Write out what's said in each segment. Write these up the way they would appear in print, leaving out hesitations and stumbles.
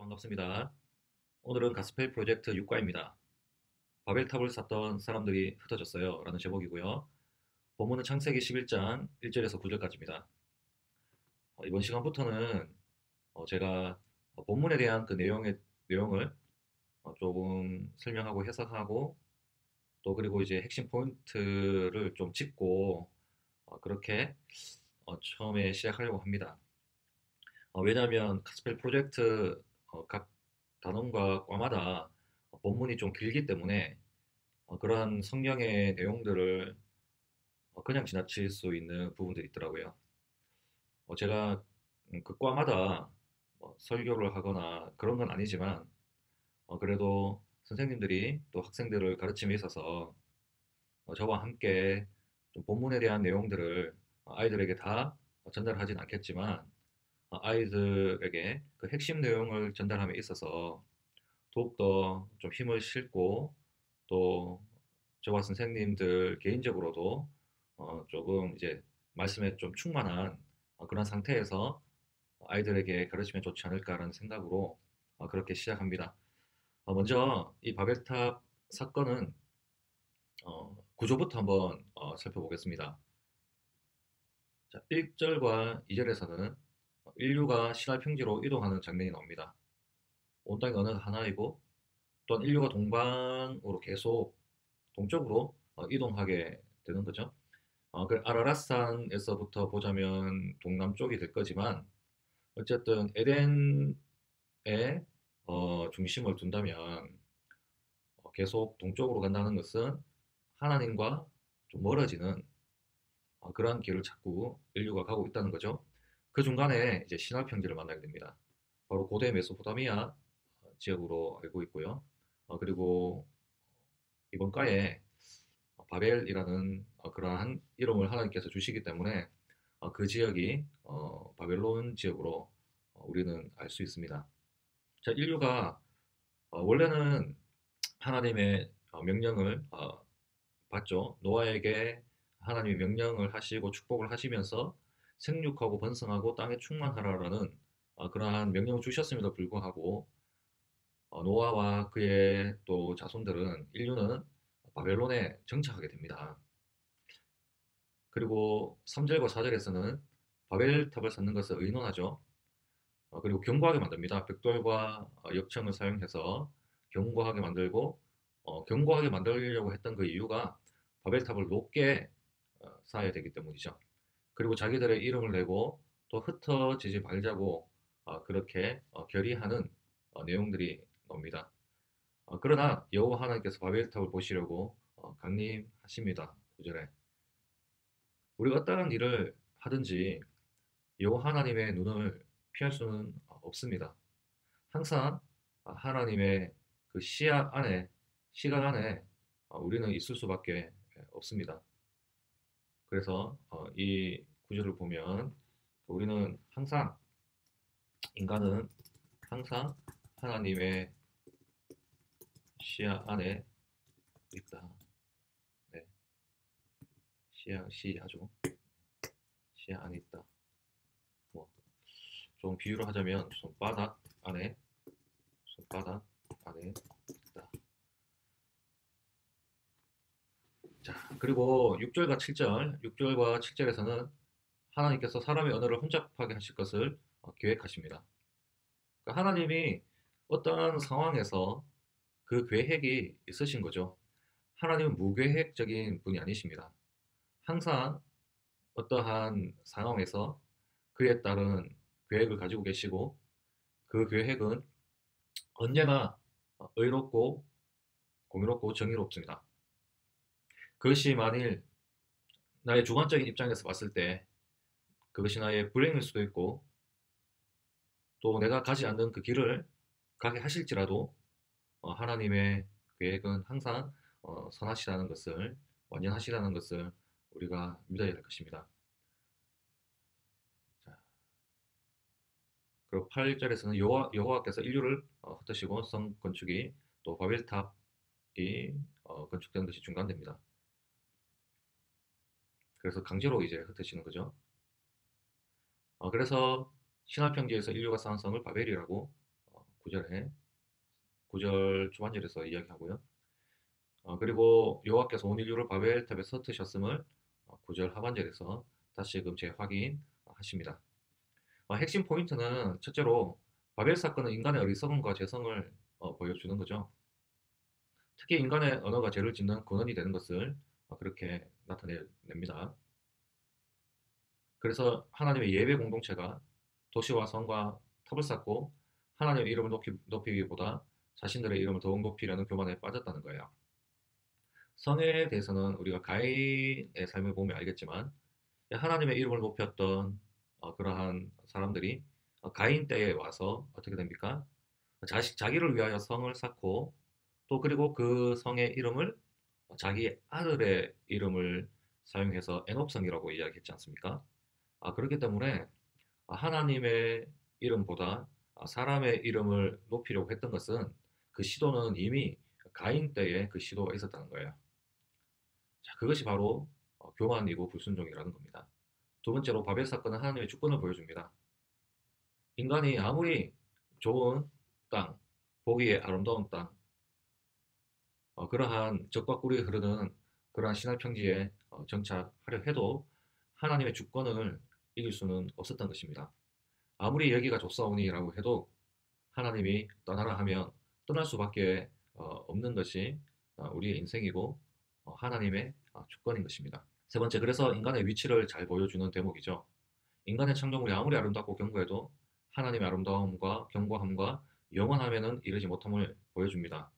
반갑습니다. 오늘은 가스펠 프로젝트 6과입니다. 바벨탑을 쌓던 사람들이 흩어졌어요. 라는 제목이고요. 본문은 창세기 11장 1절에서 9절까지입니다. 이번 시간부터는 제가 본문에 대한 그 내용을 조금 설명하고 해석하고 또 그리고 이제 핵심 포인트를 좀 짚고 그렇게 처음에 시작하려고 합니다. 왜냐하면 가스펠 프로젝트 각 단원과 과마다 본문이 좀 길기 때문에 그러한 성경의 내용들을 그냥 지나칠 수 있는 부분들이 있더라고요. 제가 그 과마다 설교를 하거나 그런 건 아니지만 그래도 선생님들이 또 학생들을 가르침에 있어서 저와 함께 좀 본문에 대한 내용들을 아이들에게 다 전달하진 않겠지만 아이들에게 그 핵심 내용을 전달함에 있어서 더욱더 좀 힘을 싣고 또 저와 선생님들 개인적으로도 조금 이제 말씀에 좀 충만한 그런 상태에서 아이들에게 가르치면 좋지 않을까라는 생각으로 그렇게 시작합니다. 먼저 이 바벨탑 사건은 구조부터 한번 살펴보겠습니다. 자, 1절과 2절에서는 인류가 신할 평지로 이동하는 장면이 나옵니다. 온 땅이 어느 하나이고 또한 인류가 동방으로 계속 동쪽으로 이동하게 되는 거죠. 그 아라랏산에서부터 보자면 동남쪽이 될 거지만 어쨌든 에덴에 중심을 둔다면 계속 동쪽으로 간다는 것은 하나님과 좀 멀어지는 그러한 길을 자꾸 인류가 가고 있다는 거죠. 그 중간에 이제 신할 평지를 만나게 됩니다. 바로 고대 메소포타미아 지역으로 알고 있고요. 그리고 이번 과에 바벨이라는 그러한 이름을 하나님께서 주시기 때문에 그 지역이 바벨론 지역으로 우리는 알 수 있습니다. 자, 인류가 원래는 하나님의 명령을 받죠. 노아에게 하나님이 명령을 하시고 축복을 하시면서 생육하고 번성하고 땅에 충만하라라는 그러한 명령을 주셨음에도 불구하고 노아와 그의 또 자손들은 인류는 바벨론에 정착하게 됩니다. 그리고 3절과 4절에서는 바벨탑을 쌓는 것을 의논하죠. 그리고 견고하게 만듭니다. 벽돌과 역청을 사용해서 견고하게 만들고 견고하게 만들려고 했던 그 이유가 바벨탑을 높게 쌓아야 되기 때문이죠. 그리고 자기들의 이름을 내고 또 흩어지지 말자고 그렇게 결의하는 내용들이 나옵니다. 그러나 여호와 하나님께서 바벨탑을 보시려고 강림하십니다. 9절에 우리가 어떠한 일을 하든지 여호와 하나님의 눈을 피할 수는 없습니다. 항상 하나님의 그 시야 안에 시각 안에 우리는 있을 수밖에 없습니다. 그래서 이 구절을 보면 우리는 항상 인간은 항상 하나님의 시야 안에 있다. 네, 시야죠. 시야 안에 있다. 뭐 좀 비유를 하자면 손바닥 안에 있다. 자, 그리고 6절과 7절에서는 하나님께서 사람의 언어를 혼잡하게 하실 것을 계획하십니다. 그러니까 하나님이 어떠한 상황에서 그 계획이 있으신 거죠. 하나님은 무계획적인 분이 아니십니다. 항상 어떠한 상황에서 그에 따른 계획을 가지고 계시고 그 계획은 언제나 의롭고 공의롭고 정의롭습니다. 그것이 만일 나의 주관적인 입장에서 봤을 때 그것이 나의 불행일 수도 있고 또 내가 가지 않는 그 길을 가게 하실지라도 하나님의 계획은 항상 선하시다는 것을 완전하시다는 것을 우리가 믿어야 할 것입니다. 자, 그리고 8절에서는 여호와께서 인류를 흩으시고 성 건축이 또 바벨탑이 건축되는 것이 중단됩니다. 그래서 강제로 이제 흩으시는 거죠. 그래서 신화평지에서 인류가 쌓은 성을 바벨이라고 9절에 9절 초반절에서 이야기하고요. 그리고 여호와께서 온 인류를 바벨탑에 서트셨음을 9절 하반절에서 다시금 재확인하십니다. 핵심 포인트는 첫째로 바벨 사건은 인간의 어리석음과 죄성을 보여주는 거죠. 특히 인간의 언어가 죄를 짓는 근원이 되는 것을 그렇게 나타냅니다. 그래서 하나님의 예배 공동체가 도시와 성과 탑을 쌓고 하나님의 이름을 높이기보다 자신들의 이름을 더욱 높이려는 교만에 빠졌다는 거예요. 성에 대해서는 우리가 가인의 삶을 보면 알겠지만 하나님의 이름을 높였던 그러한 사람들이 가인 때에 와서 어떻게 됩니까? 자기를 위하여 성을 쌓고 또 그리고 그 성의 이름을 자기 아들의 이름을 사용해서 에녹성이라고 이야기했지 않습니까? 그렇기 때문에 하나님의 이름보다 사람의 이름을 높이려고 했던 것은 그 시도는 이미 가인 때에 그 시도가 있었다는 거예요. 자, 그것이 바로 교만이고 불순종이라는 겁니다. 두 번째로 바벨 사건은 하나님의 주권을 보여줍니다. 인간이 아무리 좋은 땅, 보기에 아름다운 땅, 그러한 적과 꿀이 흐르는 그러한 신할 평지에 정착하려 해도 하나님의 주권을 이길 수는 없었던 것입니다. 아무리 여기가 좋사오니라고 해도 하나님이 떠나라 하면 떠날 수밖에 없는 것이 우리의 인생이고 하나님의 주권인 것입니다. 세 번째, 그래서 인간의 위치를 잘 보여주는 대목이죠. 인간의 창조물이 아무리 아름답고 견고해도 하나님의 아름다움과 견고함과 영원함에는 이르지 못함을 보여줍니다.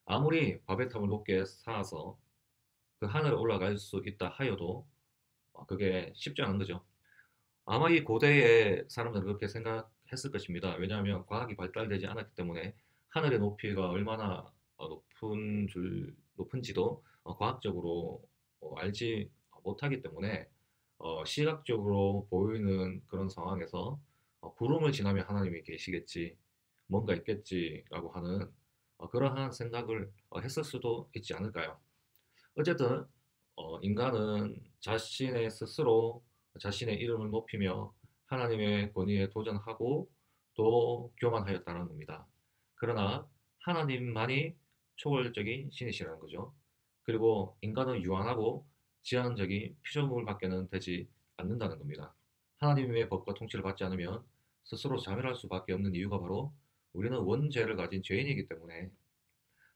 아무리 바벨탑을 높게 쌓아서 그 하늘에 올라갈 수 있다 하여도 그게 쉽지 않은 거죠. 아마 이 고대의 사람들은 그렇게 생각했을 것입니다. 왜냐하면 과학이 발달되지 않았기 때문에 하늘의 높이가 얼마나 높은지도 과학적으로 알지 못하기 때문에 시각적으로 보이는 그런 상황에서 구름을 지나면 하나님이 계시겠지, 뭔가 있겠지라고 하는 그러한 생각을 했을 수도 있지 않을까요? 어쨌든 인간은 자신의 스스로 자신의 이름을 높이며 하나님의 권위에 도전하고 또 교만하였다는 겁니다. 그러나 하나님만이 초월적인 신이시라는 거죠. 그리고 인간은 유한하고 제한적인 피조물밖에는 되지 않는다는 겁니다. 하나님의 법과 통치를 받지 않으면 스스로 자멸할 수밖에 없는 이유가 바로 우리는 원죄를 가진 죄인이기 때문에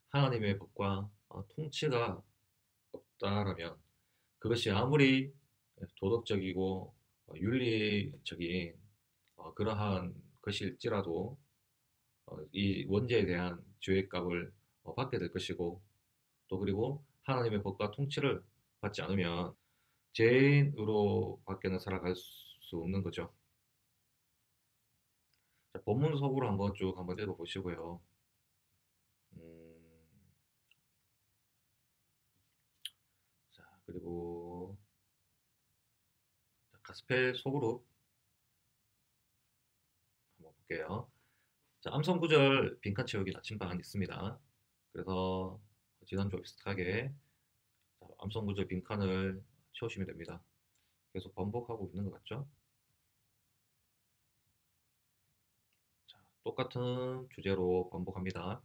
하나님의 법과 통치가 없다라면 그것이 아무리 도덕적이고 윤리적인 그러한 것일지라도 이 원죄에 대한 죄값을 받게 될 것이고 또 그리고 하나님의 법과 통치를 받지 않으면 죄인으로 밖에는 살아갈 수 없는 거죠. 자, 본문 속으로 한번 쭉 한번 읽어보시고요. 음, 자, 그리고 가스펠 속으로 한번 볼게요. 자, 암송 구절 빈칸 채우기 나침반 있습니다. 그래서 지난주와 비슷하게 암송 구절 빈칸을 채우시면 됩니다. 계속 반복하고 있는 것 같죠? 자, 똑같은 주제로 반복합니다.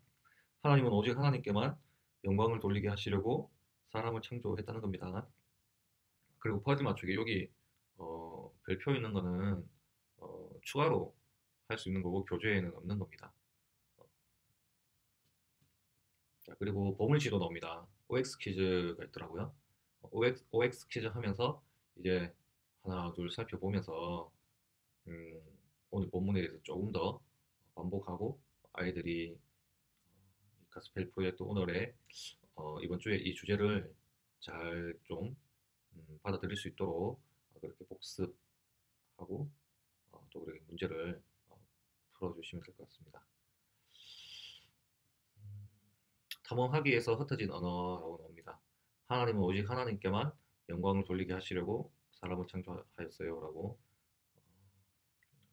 하나님은 오직 하나님께만 영광을 돌리게 하시려고 사람을 창조했다는 겁니다. 그리고 퍼즐 맞추기 여기 별표 있는 거는 추가로 할 수 있는 거고 교재에는 없는 겁니다. 자, 그리고 보물지도 나옵니다. OX 퀴즈가 있더라고요. OX 퀴즈 하면서 이제 하나 둘 살펴보면서 음, 오늘 본문에 대해서 조금 더 반복하고 아이들이 가스펠 프로젝트 오늘의 이번 주에 이 주제를 잘 좀 받아들일 수 있도록 그렇게 복습하고 또 그렇게 문제를 풀어주시면 될 것 같습니다. 탐험하기에서 흩어진 언어라고 나옵니다. 하나님은 오직 하나님께만 영광을 돌리게 하시려고 사람을 창조하였어요라고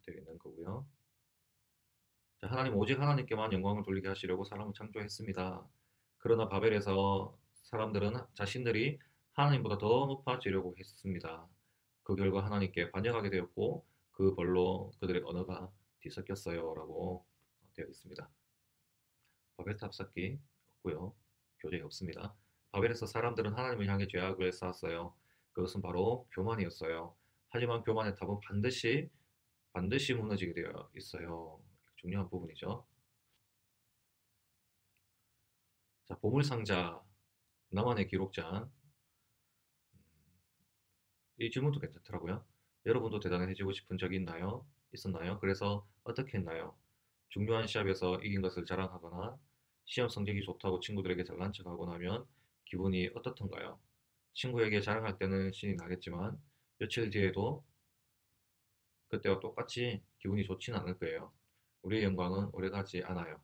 되어 있는 거고요. 자, 하나님 오직 하나님께만 영광을 돌리게 하시려고 사람을 창조했습니다. 그러나 바벨에서 사람들은 자신들이 하나님보다 더 높아지려고 했습니다. 그 결과 하나님께 반역하게 되었고 그 벌로 그들의 언어가 뒤섞였어요라고 되어 있습니다. 바벨 탑 쌓기 없고요. 교제 없습니다. 바벨에서 사람들은 하나님을 향해 죄악을 쌓았어요. 그것은 바로 교만이었어요. 하지만 교만의 탑은 반드시 무너지게 되어 있어요. 중요한 부분이죠. 자, 보물상자, 나만의 기록장. 이 질문도 괜찮더라고요. 여러분도 대단해지고 싶은 적이 있나요? 있었나요? 그래서 어떻게 했나요? 중요한 시합에서 이긴 것을 자랑하거나 시험 성적이 좋다고 친구들에게 잘난 척하고 나면 기분이 어떻던가요? 친구에게 자랑할 때는 신이 나겠지만 며칠 뒤에도 그때와 똑같이 기분이 좋지는 않을 거예요. 우리의 영광은 오래가지 않아요.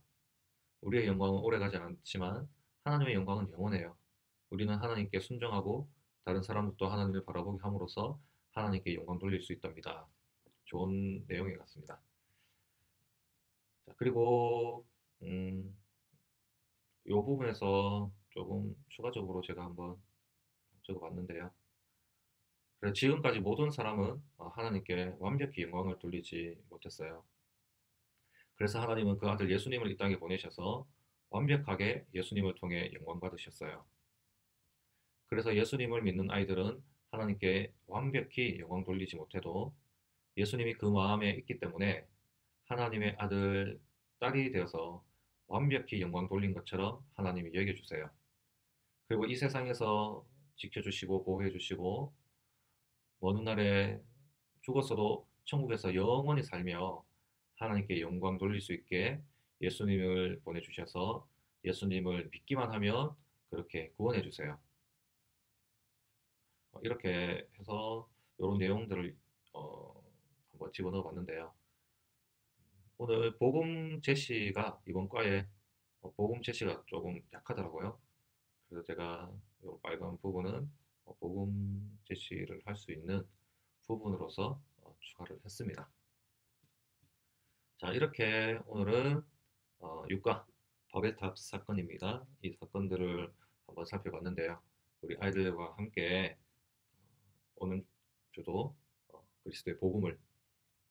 우리의 영광은 오래가지 않지만 하나님의 영광은 영원해요. 우리는 하나님께 순종하고 다른 사람들도 하나님을 바라보게 함으로써 하나님께 영광 돌릴 수 있답니다. 좋은 내용인 것 같습니다. 자, 그리고 이 부분에서 조금 추가적으로 제가 한번 적어봤는데요. 그래서 지금까지 모든 사람은 하나님께 완벽히 영광을 돌리지 못했어요. 그래서 하나님은 그 아들 예수님을 이 땅에 보내셔서 완벽하게 예수님을 통해 영광 받으셨어요. 그래서 예수님을 믿는 아이들은 하나님께 완벽히 영광 돌리지 못해도 예수님이 그 마음에 있기 때문에 하나님의 아들, 딸이 되어서 완벽히 영광 돌린 것처럼 하나님이 여겨주세요. 그리고 이 세상에서 지켜주시고 보호해주시고 먼 훗날에 죽었어도 천국에서 영원히 살며 하나님께 영광 돌릴 수 있게 예수님을 보내주셔서 예수님을 믿기만 하면 그렇게 구원해 주세요. 이렇게 해서 이런 내용들을 한번 집어넣어 봤는데요. 오늘 복음 제시가 이번 과에 복음 제시가 조금 약하더라고요. 그래서 제가 이 빨간 부분은 복음 제시를 할 수 있는 부분으로서 추가를 했습니다. 자, 이렇게 오늘은 육가 바벨탑 사건입니다. 이 사건들을 한번 살펴봤는데요. 우리 아이들과 함께 오는 주도 그리스도의 복음을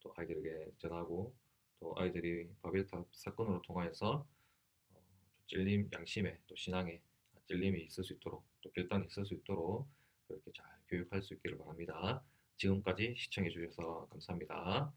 또 아이들에게 전하고 또 아이들이 바벨탑 사건으로 통하여서 찔림, 양심에 또 신앙에 찔림이 있을 수 있도록 또 결단이 있을 수 있도록 그렇게 잘 교육할 수 있기를 바랍니다. 지금까지 시청해 주셔서 감사합니다.